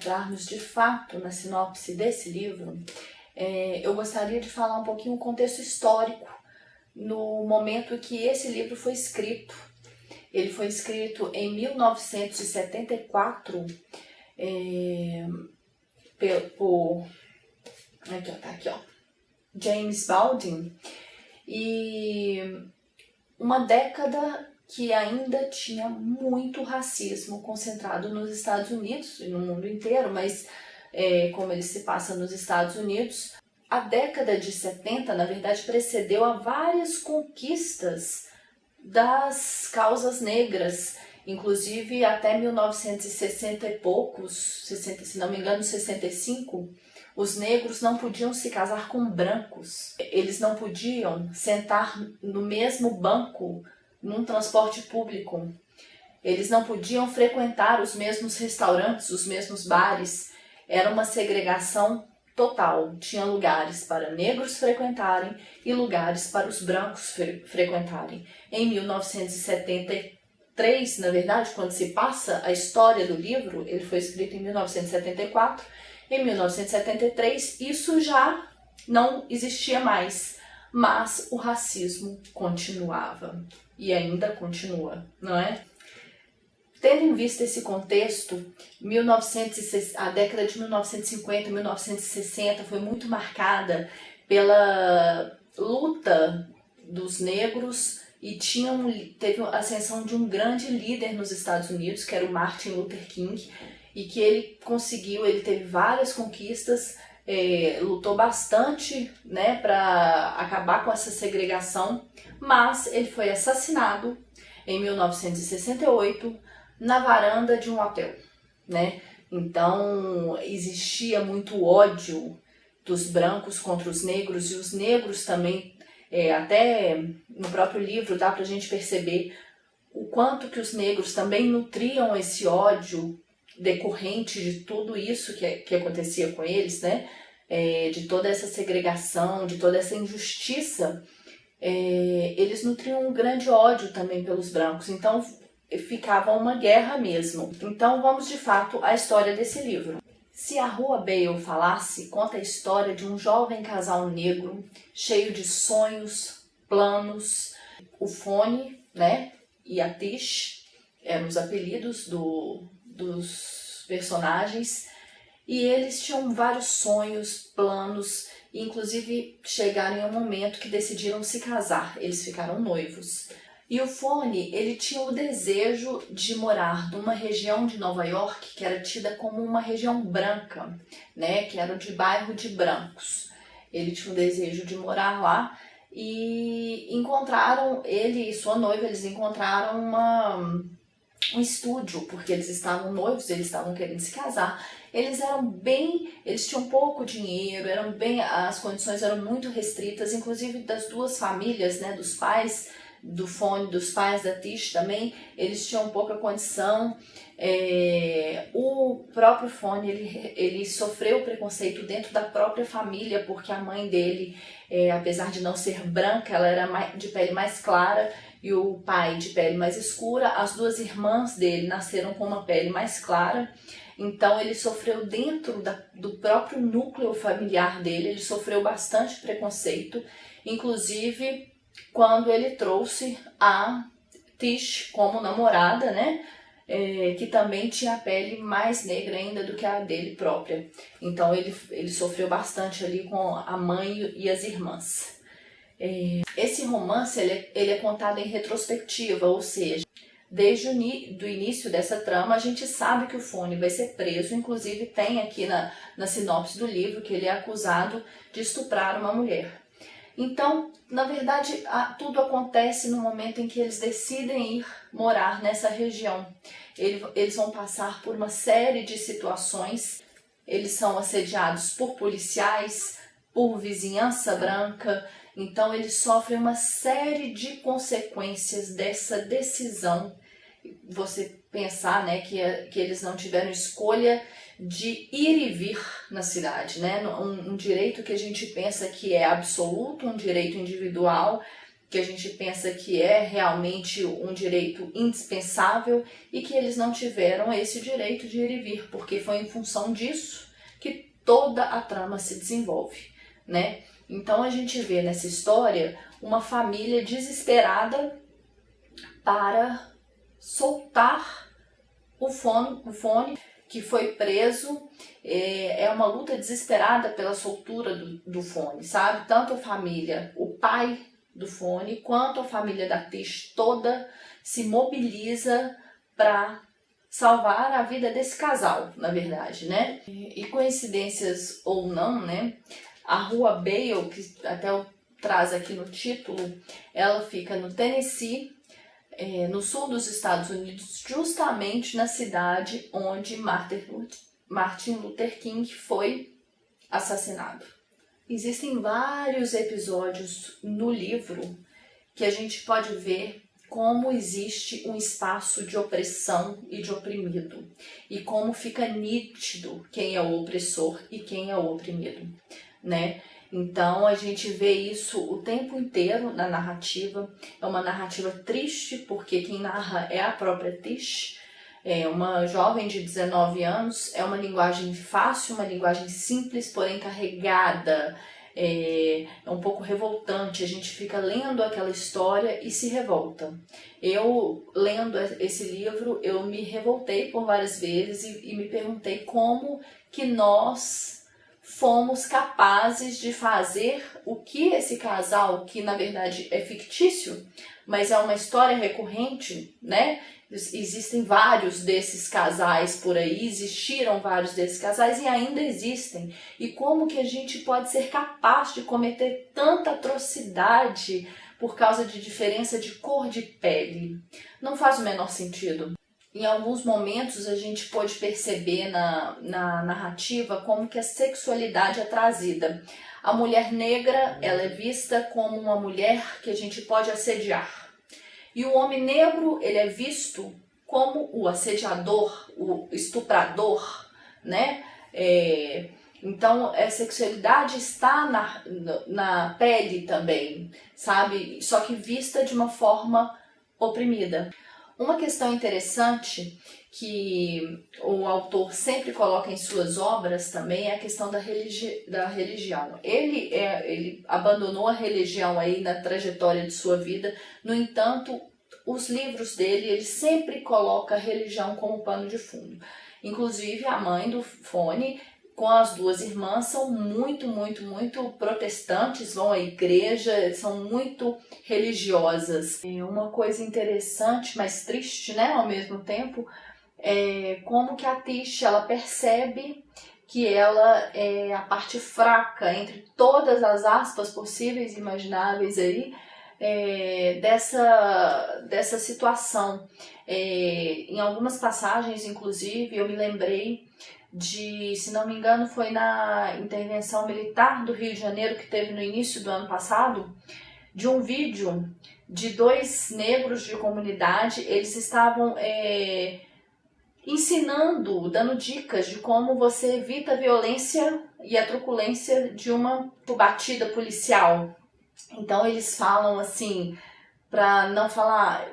entrarmos de fato na sinopse desse livro, eu gostaria de falar um pouquinho o contexto histórico no momento que esse livro foi escrito. Ele foi escrito em 1974 por James Baldwin, e uma década que ainda tinha muito racismo concentrado nos Estados Unidos e no mundo inteiro, mas como ele se passa nos Estados Unidos, a década de 70, na verdade, precedeu a várias conquistas das causas negras, inclusive até 1960 e poucos, se não me engano, 65, os negros não podiam se casar com brancos, eles não podiam sentar no mesmo banco num transporte público, eles não podiam frequentar os mesmos restaurantes, os mesmos bares, era uma segregação total. Tinha lugares para negros frequentarem e lugares para os brancos frequentarem. Em 1973, na verdade, quando se passa a história do livro, ele foi escrito em 1974, em 1973 isso já não existia mais, mas o racismo continuava e ainda continua, não é? Tendo em vista esse contexto, a década de 1950, 1960 foi muito marcada pela luta dos negros e teve a ascensão de um grande líder nos Estados Unidos, que era o Martin Luther King, e que ele teve várias conquistas, lutou bastante, né, para acabar com essa segregação, mas ele foi assassinado em 1968, na varanda de um hotel, né? Então existia muito ódio dos brancos contra os negros, e os negros também, até no próprio livro dá pra gente perceber o quanto que os negros também nutriam esse ódio decorrente de tudo isso que acontecia com eles, né? De toda essa segregação, de toda essa injustiça, eles nutriam um grande ódio também pelos brancos, então ficava uma guerra mesmo. Então vamos de fato à história desse livro. Se a Rua Bale Falasse conta a história de um jovem casal negro cheio de sonhos, planos. O Fonny, né, e a Tish eram os apelidos dos personagens, e eles tinham vários sonhos, planos, e inclusive chegaram em um momento que decidiram se casar. Eles ficaram noivos. E o Fonny, ele tinha o desejo de morar numa região de Nova York que era tida como uma região branca, né, que era de bairro de brancos. Ele tinha o desejo de morar lá e ele e sua noiva, eles encontraram um estúdio, porque eles estavam noivos, eles estavam querendo se casar. Eles tinham pouco dinheiro, as condições eram muito restritas, inclusive das duas famílias, né, dos pais do Fonny, dos pais da Tish também, eles tinham pouca condição. O próprio Fonny, ele sofreu preconceito dentro da própria família, porque a mãe dele, apesar de não ser branca, ela era de pele mais clara, e o pai de pele mais escura. As duas irmãs dele nasceram com uma pele mais clara, então ele sofreu dentro do próprio núcleo familiar dele, ele sofreu bastante preconceito, inclusive quando ele trouxe a Tish como namorada, né, que também tinha a pele mais negra ainda do que a dele própria. Então ele sofreu bastante ali com a mãe e as irmãs. Esse romance ele é contado em retrospectiva, ou seja, desde o início dessa trama a gente sabe que o Fonny vai ser preso, inclusive tem aqui na sinopse do livro que ele é acusado de estuprar uma mulher. Então, na verdade, tudo acontece no momento em que eles decidem ir morar nessa região. Eles vão passar por uma série de situações, eles são assediados por policiais, por vizinhança branca, então eles sofrem uma série de consequências dessa decisão. Você pensar, né, que eles não tiveram escolha de ir e vir na cidade, né? Um direito que a gente pensa que é absoluto, um direito individual, que a gente pensa que é realmente um direito indispensável e que eles não tiveram esse direito de ir e vir, porque foi em função disso que toda a trama se desenvolve, né? Então a gente vê nessa história uma família desesperada para soltar o fone que foi preso. É uma luta desesperada pela soltura do fone, sabe? Tanto a família, o pai do fone, quanto a família da Tish toda se mobiliza para salvar a vida desse casal, na verdade, né? E coincidências ou não, né? A rua Bale, que até traz aqui no título, ela fica no Tennessee, no sul dos Estados Unidos, justamente na cidade onde Martin Luther King foi assassinado. Existem vários episódios no livro que a gente pode ver como existe um espaço de opressão e de oprimido, e como fica nítido quem é o opressor e quem é o oprimido, né? Então a gente vê isso o tempo inteiro na narrativa. É uma narrativa triste, porque quem narra é a própria Tish, é uma jovem de 19 anos. É uma linguagem fácil, uma linguagem simples, porém carregada. É um pouco revoltante. A gente fica lendo aquela história e se revolta. Eu, lendo esse livro, eu me revoltei por várias vezes e me perguntei como que nós fomos capazes de fazer o que esse casal, que na verdade é fictício, mas é uma história recorrente, né? Existem vários desses casais por aí, existiram vários desses casais e ainda existem. E como que a gente pode ser capaz de cometer tanta atrocidade por causa de diferença de cor de pele? Não faz o menor sentido. Em alguns momentos a gente pode perceber na narrativa como que a sexualidade é trazida. A mulher negra, ela é vista como uma mulher que a gente pode assediar. E o homem negro, ele é visto como o assediador, o estuprador, né? Então a sexualidade está na pele também, sabe? Só que vista de uma forma oprimida. Uma questão interessante que o autor sempre coloca em suas obras também é a questão da religião. Ele abandonou a religião aí na trajetória de sua vida. No entanto, os livros dele, ele sempre coloca a religião como pano de fundo. Inclusive, a mãe do Fone, com as duas irmãs, são muito protestantes, vão à igreja, são muito religiosas. E uma coisa interessante, mas triste, né, ao mesmo tempo, é como que a Tish, ela percebe que ela é a parte fraca entre todas as aspas possíveis e imagináveis aí, dessa situação. Em algumas passagens, inclusive, eu me lembrei de, se não me engano, foi na intervenção militar do Rio de Janeiro que teve no início do ano passado, de um vídeo de 2 negros de comunidade. Eles estavam ensinando, dando dicas de como você evita a violência e a truculência de uma batida policial. Então eles falam assim, para não falar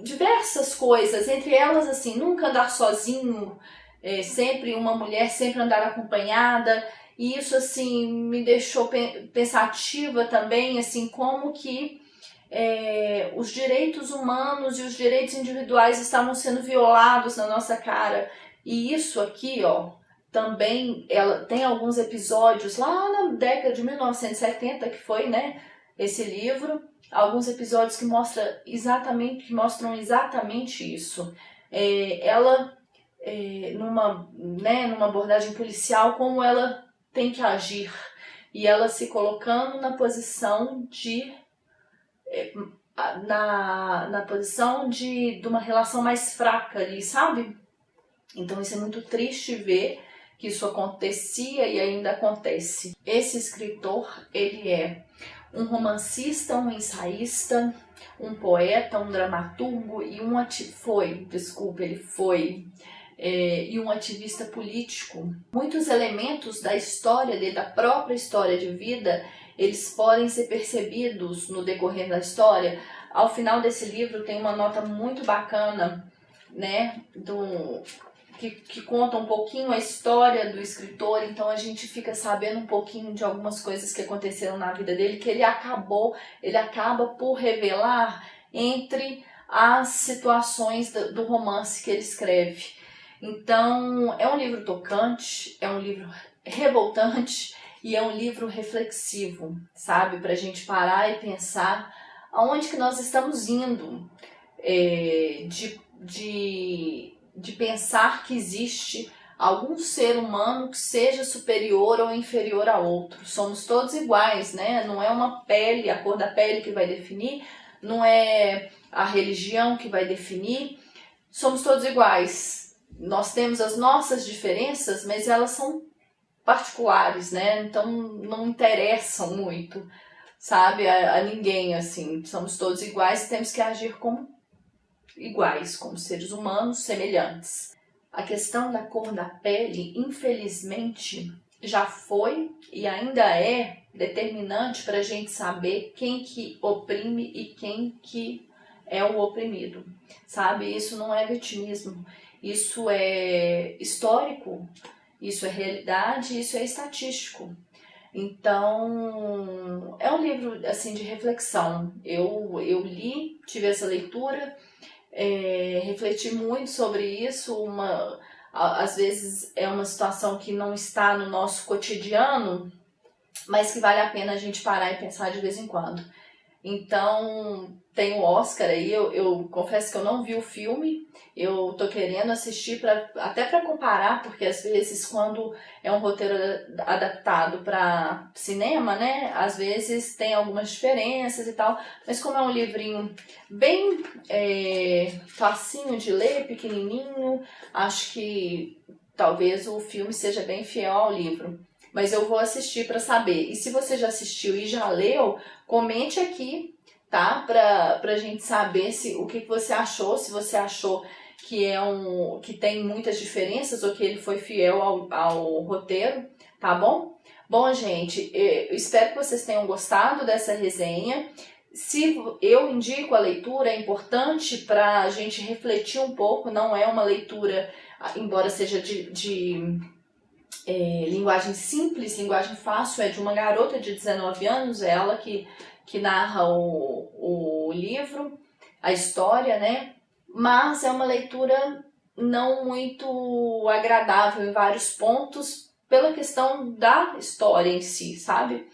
diversas coisas, entre elas assim, nunca andar sozinho, sempre uma mulher, sempre andar acompanhada. E isso assim me deixou pensativa também, assim, como que os direitos humanos e os direitos individuais estavam sendo violados na nossa cara. E isso aqui, ó, também ela tem alguns episódios lá na década de 1970, que foi, né, esse livro, alguns episódios que mostram exatamente isso. Ela, numa abordagem policial, como ela tem que agir, e ela se colocando na posição de uma relação mais fraca ali, sabe? Então isso é muito triste ver que isso acontecia e ainda acontece. Esse escritor, ele é um romancista, um ensaísta, um poeta, um dramaturgo e um ativista político. Muitos elementos da história dele, da própria história de vida, eles podem ser percebidos no decorrer da história. Ao final desse livro tem uma nota muito bacana, né, que conta um pouquinho a história do escritor, então a gente fica sabendo um pouquinho de algumas coisas que aconteceram na vida dele, que ele acaba por revelar entre as situações do romance que ele escreve. Então, é um livro tocante, é um livro revoltante e é um livro reflexivo, sabe? Pra gente parar e pensar aonde que nós estamos indo, de pensar que existe algum ser humano que seja superior ou inferior a outro. Somos todos iguais, né? Não é uma pele, a cor da pele que vai definir, não é a religião que vai definir. Somos todos iguais. Nós temos as nossas diferenças, mas elas são particulares, né? Então não interessam muito, sabe, a ninguém, assim. Somos todos iguais e temos que agir como iguais, como seres humanos semelhantes. A questão da cor da pele, infelizmente, já foi e ainda é determinante para a gente saber quem que oprime e quem que é o oprimido, sabe? Isso não é vitimismo, isso é histórico, isso é realidade, isso é estatístico. Então, é um livro assim de reflexão. Eu li, tive essa leitura, refleti muito sobre isso. Às vezes é uma situação que não está no nosso cotidiano, mas que vale a pena a gente parar e pensar de vez em quando. Então, tem o Oscar aí, eu confesso que eu não vi o filme, eu tô querendo assistir até para comparar, porque às vezes quando é um roteiro adaptado para cinema, né, às vezes tem algumas diferenças e tal, mas como é um livrinho bem facinho de ler, pequenininho, acho que talvez o filme seja bem fiel ao livro. Mas eu vou assistir para saber. E se você já assistiu e já leu, comente aqui, tá? Pra gente saber o que você achou, se você achou que tem muitas diferenças ou que ele foi fiel ao roteiro, tá bom? Bom, gente, eu espero que vocês tenham gostado dessa resenha. Se eu indico a leitura, é importante para a gente refletir um pouco, não é uma leitura, embora seja de linguagem simples, linguagem fácil, é de uma garota de 19 anos, é ela que narra o livro, a história, né? Mas é uma leitura não muito agradável em vários pontos, pela questão da história em si, sabe?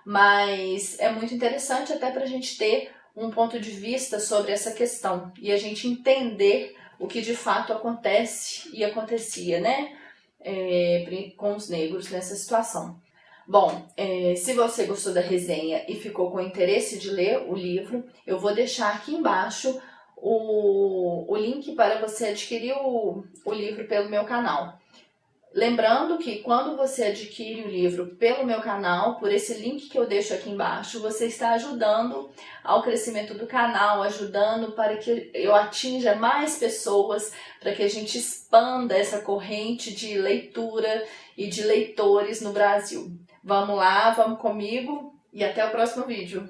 Mas é muito interessante até para a gente ter um ponto de vista sobre essa questão e a gente entender o que de fato acontece e acontecia, né? Com os negros nessa situação. Bom, se você gostou da resenha e ficou com interesse de ler o livro, eu vou deixar aqui embaixo o link para você adquirir o livro pelo meu canal. Lembrando que quando você adquire o livro pelo meu canal, por esse link que eu deixo aqui embaixo, você está ajudando ao crescimento do canal, ajudando para que eu atinja mais pessoas, para que a gente expanda essa corrente de leitura e de leitores no Brasil. Vamos lá, vamos comigo e até o próximo vídeo.